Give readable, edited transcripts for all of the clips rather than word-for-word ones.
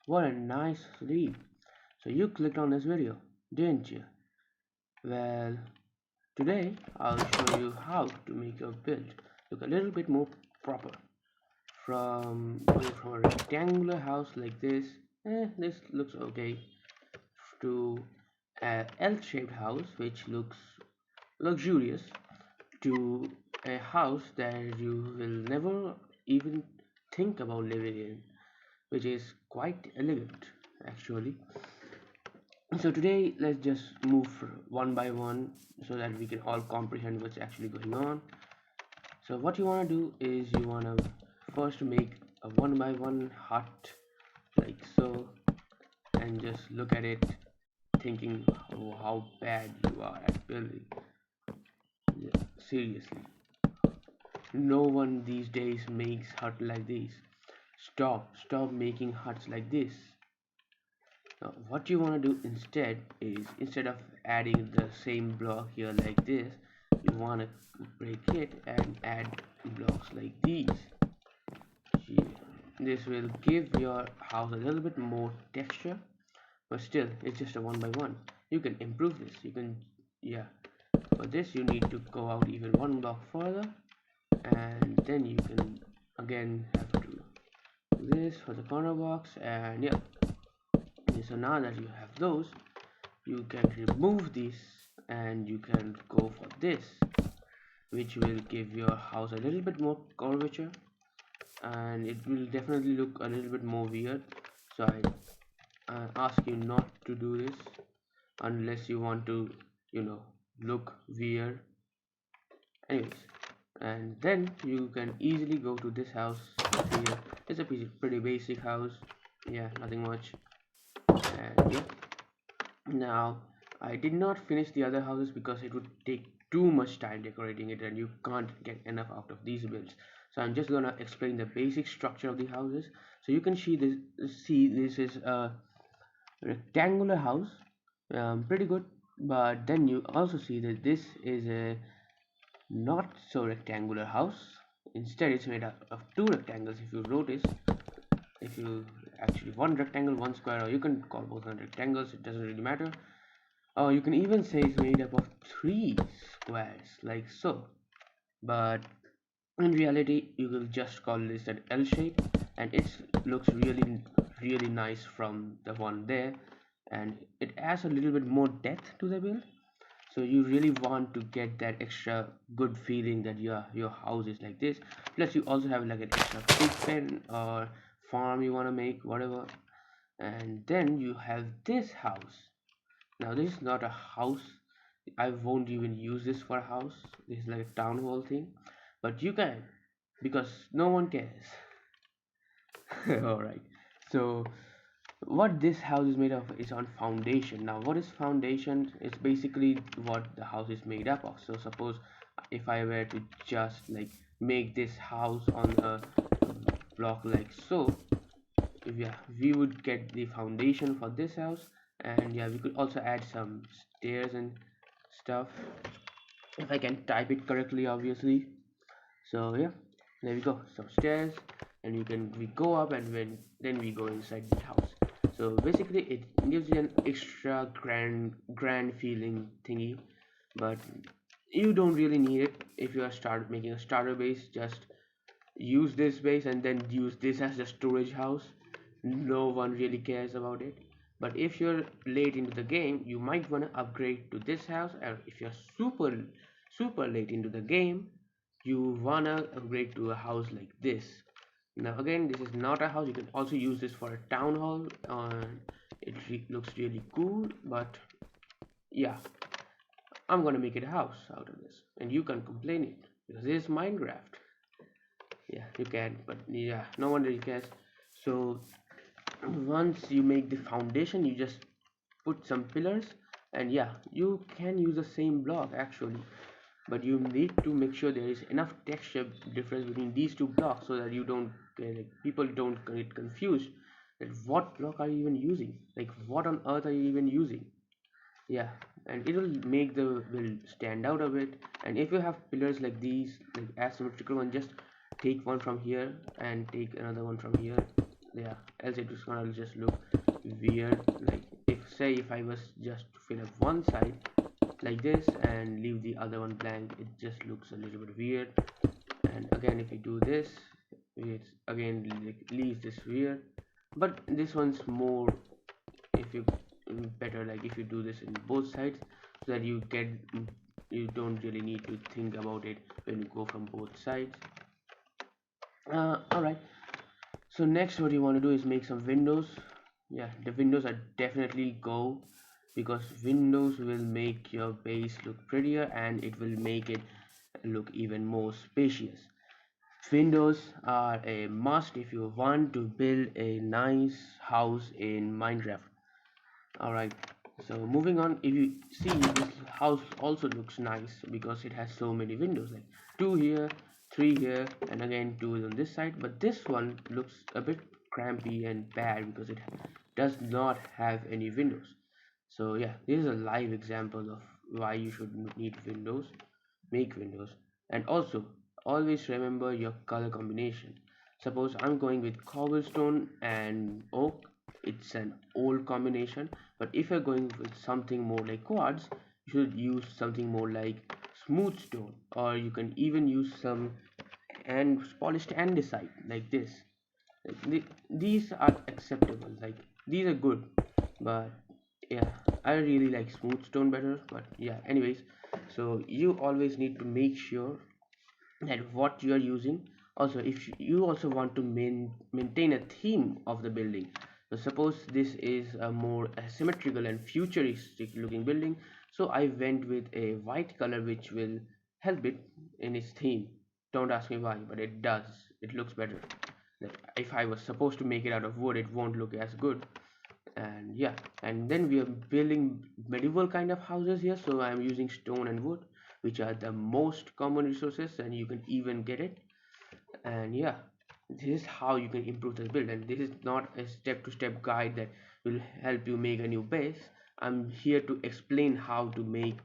What a nice lead. So you clicked on this video, didn't you? Well, today I'll show you how to make your build look a little bit more proper. From going from a rectangular house like this looks okay, to a L-shaped house which looks luxurious, to a house that you will never even think about living in, which is quite elegant actually. So today let's just move one by one so that we can all comprehend what's actually going on. So what you want to do is you want to first make a one by one hut like so, and just look at it thinking how bad you are at building. Yeah, seriously, no one these days makes hut like this. Stop making huts like this. Now, what you want to do instead is, instead of adding the same block here like this, you want to break it and add blocks like these. This will give your house a little bit more texture, but still it's just a one by one. You can improve this. You can, yeah, for this you need to go out even one block further, and then you can again have to do this for the corner box. And yeah, so now that you have those, you can remove this and you can go for this, which will give your house a little bit more curvature, and it will definitely look a little bit more weird. So I ask you not to do this unless you want to, you know, look weird. Anyways, and then you can easily go to this house here. It's a pretty basic house, yeah, nothing much. And yeah, now I did not finish the other houses because it would take too much time decorating it, and you can't get enough out of these builds. So I'm just gonna explain the basic structure of the houses. So you can see this is a rectangular house, pretty good. But then you also see that this is a not so rectangular house. Instead, it's made up of two rectangles. If you notice, if you actually one rectangle, one square, or you can call both on rectangles, it doesn't really matter. Or you can even say it's made up of three squares, like so. But in reality, you will just call this an L shape, and it looks really nice from the one there, and it adds a little bit more depth to the build. So you really want to get that extra good feeling that your house is like this. Plus you also have like an extra pig pen or farm you want to make, whatever. And then you have this house. Now this is not a house. I won't even use this for a house. This is like a town hall thing, but you can, because no one cares. All right. So what this house is made of is on foundation. Now what is foundation? It's basically what the house is made up of. So suppose if I were to just like make this house on a block like so, yeah, we would get the foundation for this house. And yeah, we could also add some stairs and stuff, if I can type it correctly, obviously. So yeah, there we go, some stairs, and we go up, and then we go inside the house. So basically it gives you an extra grand feeling thingy, but you don't really need it. If you are making a starter base, just use this base and then use this as the storage house. No one really cares about it. But if you're late into the game, you might want to upgrade to this house. And if you're super late into the game, you wanna upgrade to a house like this. Now again, this is not a house. You can also use this for a town hall. It looks really cool, but yeah, I'm gonna make it a house out of this, and you can complain it because this is Minecraft. Yeah, you can, but yeah, no one really cares. So once you make the foundation, you just put some pillars, and yeah, you can use the same block actually, but you need to make sure there is enough texture difference between these two blocks so that you don't like, people don't get confused that what block are you even using, like what on earth are you even using. Yeah, and it will make the build stand out a bit. And if you have pillars like these, like asymmetrical one, just take one from here and take another one from here, yeah, else it was gonna just look weird. Like if I was just to fill up one side like this and leave the other one blank, it just looks a little bit weird. And again, if you do this, it again leaves this weird. But this one's more, if you better, like if you do this in both sides, so that you don't really need to think about it when you go from both sides. All right, so next what you want to do is make some windows. Yeah, the windows are definitely go, because windows will make your base look prettier and it will make it look even more spacious. Windows are a must if you want to build a nice house in Minecraft. Alright, so moving on, if you see, this house also looks nice because it has so many windows, like two here, three here, and again two on this side. But this one looks a bit crampy and bad because it does not have any windows. So yeah, this is a live example of why you should need windows. Make windows. And also always remember your color combination. Suppose I'm going with cobblestone and oak, it's an old combination. But if you're going with something more like quartz, you should use something more like smooth stone, or you can even use some and polished andesite like this. These are acceptable, like these are good. But yeah, I really like smooth stone better. But yeah, anyways, so you always need to make sure that what you are using. Also, if you also want to maintain a theme of the building, so suppose this is a more asymmetrical and futuristic looking building, so I went with a white color which will help it in its theme. Don't ask me why, but it does. It looks better. That if I was supposed to make it out of wood, it won't look as good. And yeah, and then we are building medieval kind of houses here, so I'm using stone and wood, which are the most common resources, and you can even get it. And yeah, this is how you can improve this build, and this is not a step-to-step guide that will help you make a new base. I'm here to explain how to make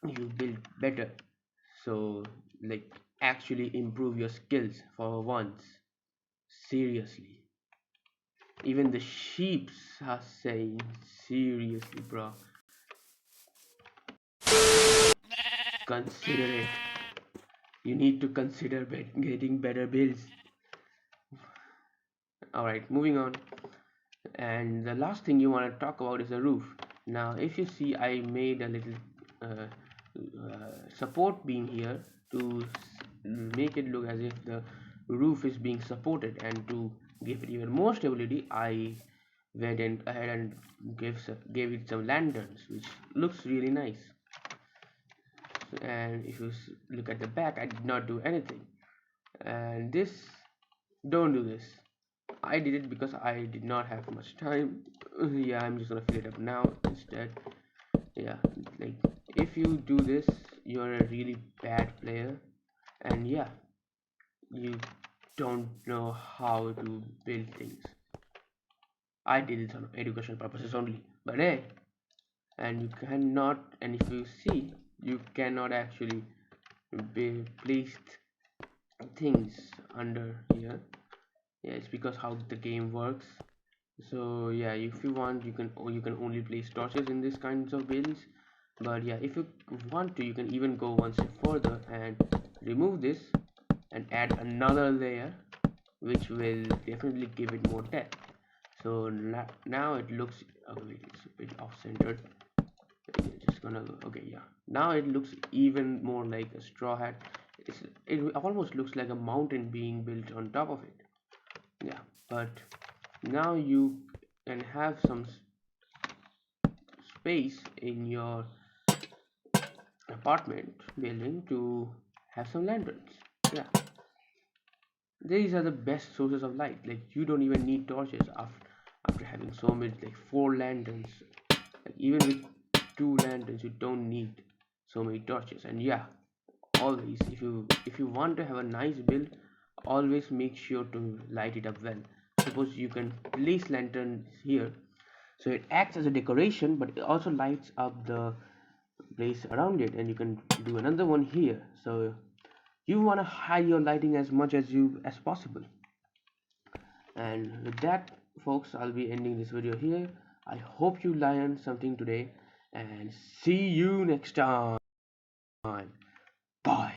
you build better, so like actually improve your skills for once. Seriously, even the sheeps are saying, seriously, bro, consider it. You need to consider getting better builds. Alright, moving on. And the last thing you want to talk about is the roof. Now, if you see, I made a little uh, support beam here to make it look as if the roof is being supported, and to give it even more stability, I went ahead and gave it some lanterns, which looks really nice. And if you look at the back, I did not do anything. And this, don't do this. I did it because I did not have much time. Yeah, I'm just gonna fill it up now instead. Yeah, like if you do this, you're a really bad player, and yeah, you don't know how to build things. I did it on educational purposes only, but hey, and you cannot, and if you see, you cannot actually be placed things under here. Yeah, it's because how the game works. So yeah, if you want, you can only place torches in these kinds of builds. But yeah, if you want to, you can even go one step further and remove this and add another layer, which will definitely give it more depth. So now it looks, oh wait, it's a bit off centered. Just gonna, okay, yeah, now it looks even more like a straw hat. It almost looks like a mountain being built on top of it. Yeah, but now you can have some space in your apartment building to have some lanterns. Yeah, these are the best sources of light. Like you don't even need torches after having so many, like four lanterns. Like even with two lanterns, you don't need so many torches. And yeah, always, if you want to have a nice build, always make sure to light it up well. Suppose you can place lanterns here, so it acts as a decoration, but it also lights up the place around it. And you can do another one here, so you want to hide your lighting as much as possible. And with that, folks, I'll be ending this video here. I hope you learned something today, and see you next time. Bye.